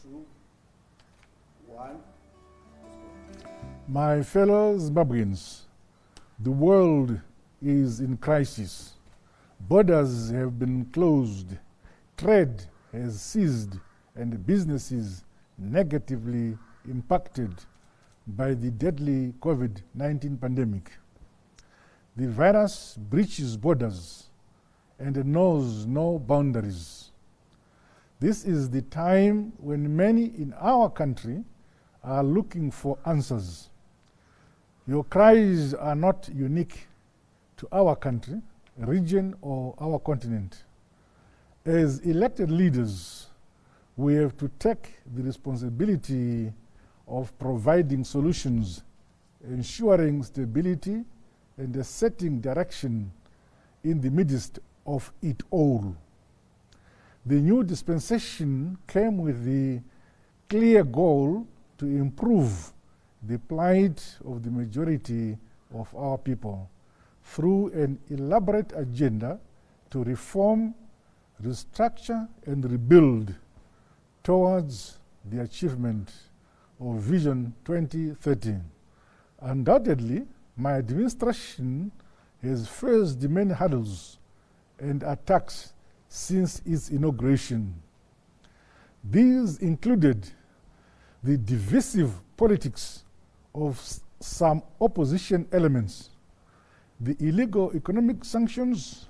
two, one. My fellow Zimbabweans, the world is in crisis. Borders have been closed, trade has ceased, and businesses negatively impacted by the deadly COVID-19 pandemic. The virus breaches borders and knows no boundaries. This is the time when many in our country are looking for answers. Your cries are not unique to our country, region, or our continent. As elected leaders, we have to take the responsibility of providing solutions, ensuring stability, and setting direction in the midst of it all. The new dispensation came with the clear goal to improve the plight of the majority of our people through an elaborate agenda to reform, restructure, and rebuild towards the achievement of Vision 2030. Undoubtedly, my administration has faced many hurdles and attacks since its inauguration. These included the divisive politics of some opposition elements, the illegal economic sanctions,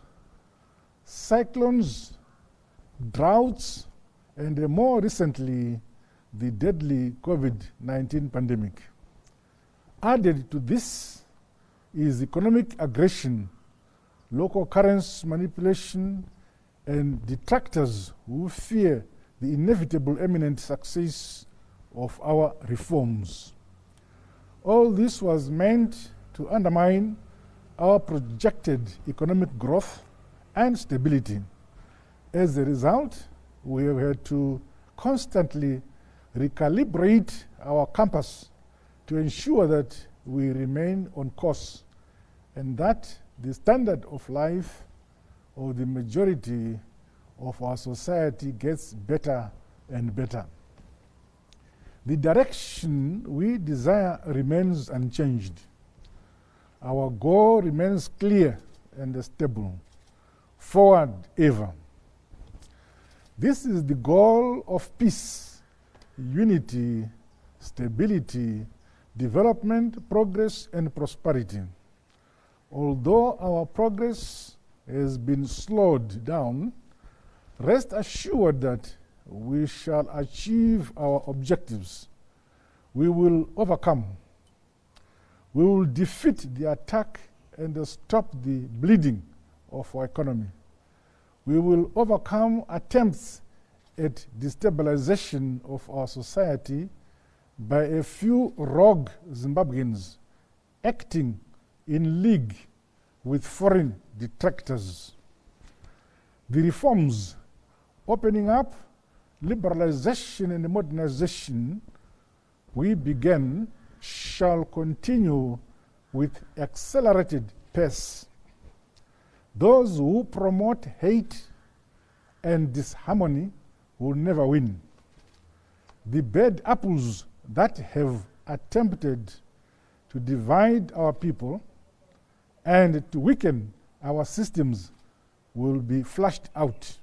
cyclones, droughts, and more recently, the deadly COVID-19 pandemic. Added to this is economic aggression, local currency manipulation, and detractors who fear the inevitable imminent success of our reforms. All this was meant to undermine our projected economic growth and stability. As a result, we have had to constantly recalibrate our compass to ensure that we remain on course and that the standard of life of the majority of our society gets better and better. The direction we desire remains unchanged. Our goal remains clear and stable, forward ever. This is the goal of peace, unity, stability, development, progress, and prosperity. Although our progress has been slowed down, rest assured that we shall achieve our objectives. We will overcome. We will defeat the attack and stop the bleeding of our economy. We will overcome attempts at destabilization of our society by a few rogue Zimbabweans acting in league with foreign detractors. The reforms, opening up, liberalization, and modernization we began shall continue with accelerated pace. Those who promote hate and disharmony will never win. The bad apples that have attempted to divide our people and to weaken our systems will be flushed out.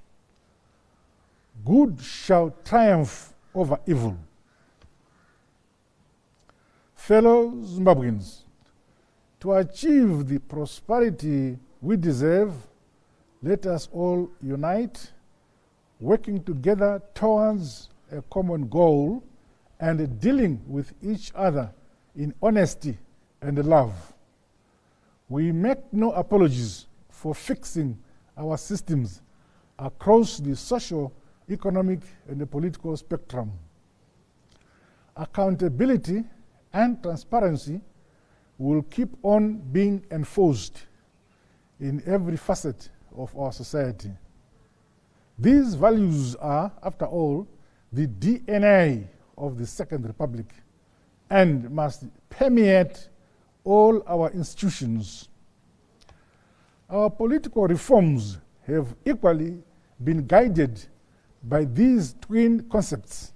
Good shall triumph over evil. Fellow Zimbabweans, to achieve the prosperity we deserve, let us all unite, working together towards a common goal and dealing with each other in honesty and love. We make no apologies for fixing our systems across the social, economic, and the political spectrum. Accountability and transparency will keep on being enforced in every facet of our society. These values are, after all, the DNA of the Second Republic and must permeate all our institutions. Our political reforms have equally been guided by these twin concepts: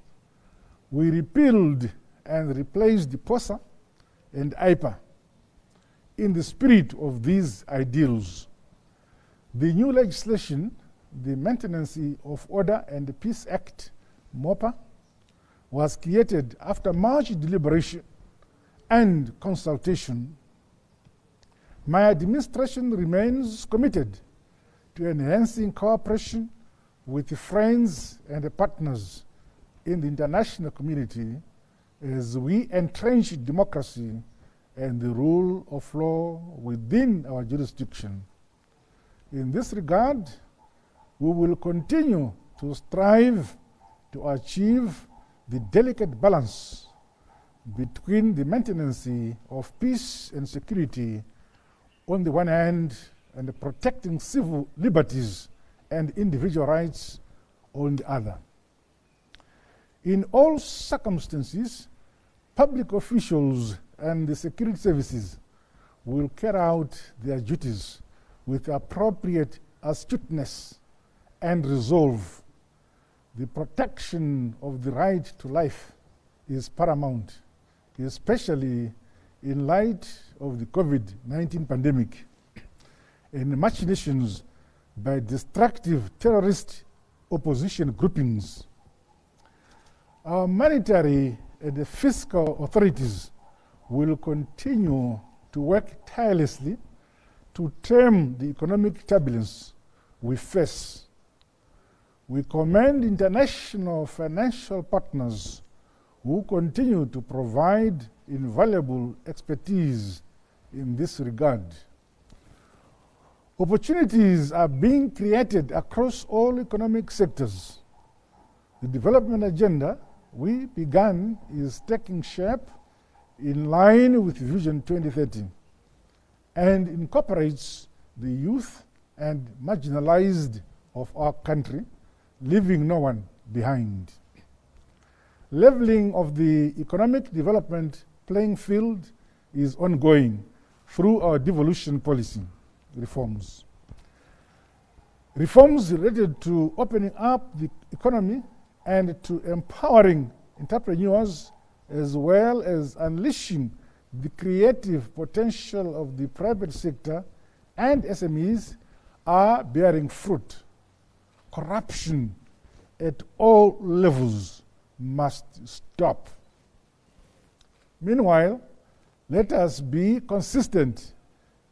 we repealed and replaced the POSA and IPA in the spirit of these ideals. The new legislation, the Maintenance of Order and Peace Act, MOPA, was created after much deliberation and consultation. My administration remains committed to enhancing cooperation with friends and partners in the international community as we entrench democracy and the rule of law within our jurisdiction. In this regard, we will continue to strive to achieve the delicate balance between the maintenance of peace and security on the one hand and protecting civil liberties and individual rights on the other. In all circumstances, public officials and the security services will carry out their duties with appropriate astuteness and resolve. The protection of the right to life is paramount, especially in light of the Covid-19 pandemic and machinations by destructive terrorist opposition groupings. Our monetary and fiscal authorities will continue to work tirelessly to tame the economic turbulence we face. We commend international financial partners who continue to provide invaluable expertise in this regard. Opportunities are being created across all economic sectors. The development agenda we began is taking shape in line with Vision 2030 and incorporates the youth and marginalized of our country, leaving no one behind. Leveling of the economic development playing field is ongoing through our devolution policy reforms. Reforms related to opening up the economy and to empowering entrepreneurs as well as unleashing the creative potential of the private sector and SMEs are bearing fruit. Corruption at all levels must stop. Meanwhile, let us be consistent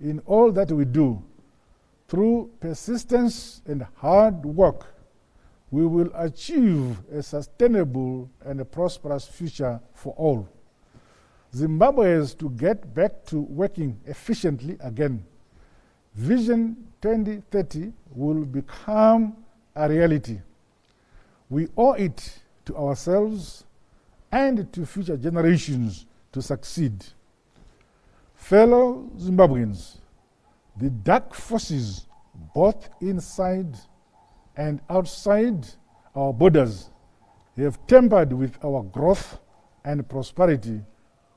in all that we do. Through persistence and hard work, we will achieve a sustainable and a prosperous future for all. Zimbabwe is to get back to working efficiently again. Vision 2030 will become a reality. We owe it to ourselves and to future generations to succeed. Fellow Zimbabweans, the dark forces both inside and outside our borders have tampered with our growth and prosperity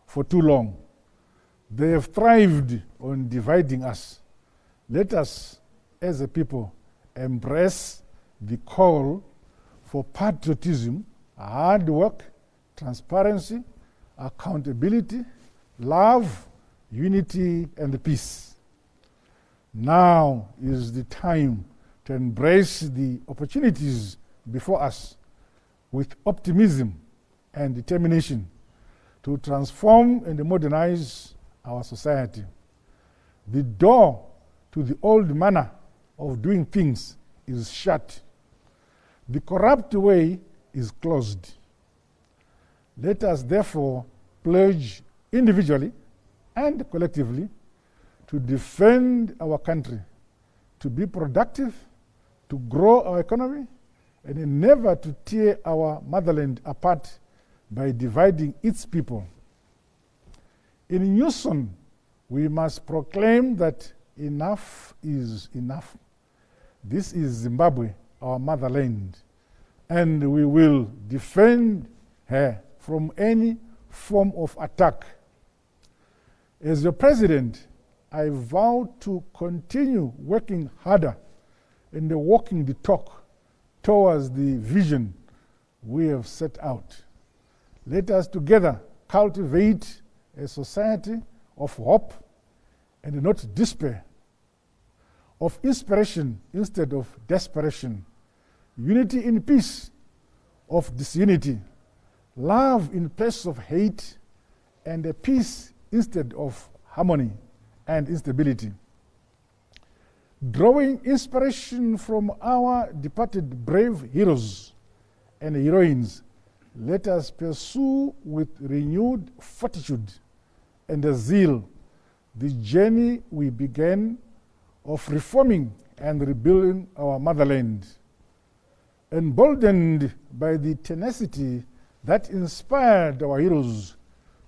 for too long. They have thrived on dividing us. Let us, as a people, embrace the call for patriotism, hard work, transparency, accountability, love, unity, and peace. Now is the time to embrace the opportunities before us with optimism and determination to transform and modernize our society. The door to the old manner of doing things is shut. The corrupt way is closed. Let us therefore pledge individually and collectively to defend our country, to be productive, to grow our economy, and never to tear our motherland apart by dividing its people. In unison, we must proclaim that enough is enough. This is Zimbabwe, our motherland, and we will defend her from any form of attack. As your president, I vow to continue working harder and walking the talk towards the vision we have set out. Let us together cultivate a society of hope and not despair, of inspiration instead of desperation, unity in peace of disunity, love in place of hate, and a peace instead of harmony and instability. Drawing inspiration from our departed brave heroes and heroines, let us pursue with renewed fortitude and zeal the journey we began of reforming and rebuilding our motherland. Emboldened by the tenacity that inspired our heroes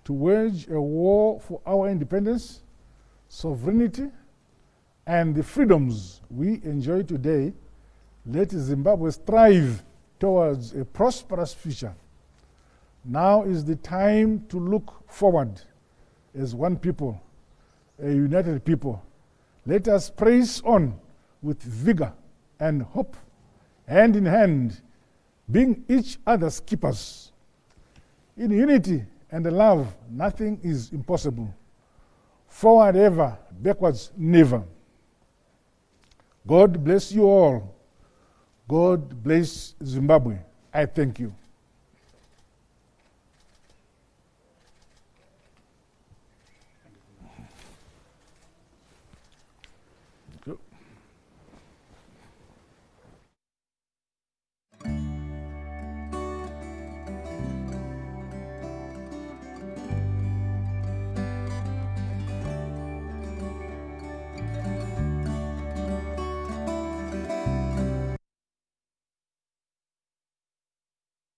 to wage a war for our independence, sovereignty, and the freedoms we enjoy today, let Zimbabwe strive towards a prosperous future. Now is the time to look forward as one people, a united people. Let us press on with vigor and hope, hand in hand, being each other's keepers. In unity and love, nothing is impossible. Forward ever, backwards never. God bless you all. God bless Zimbabwe. I thank you.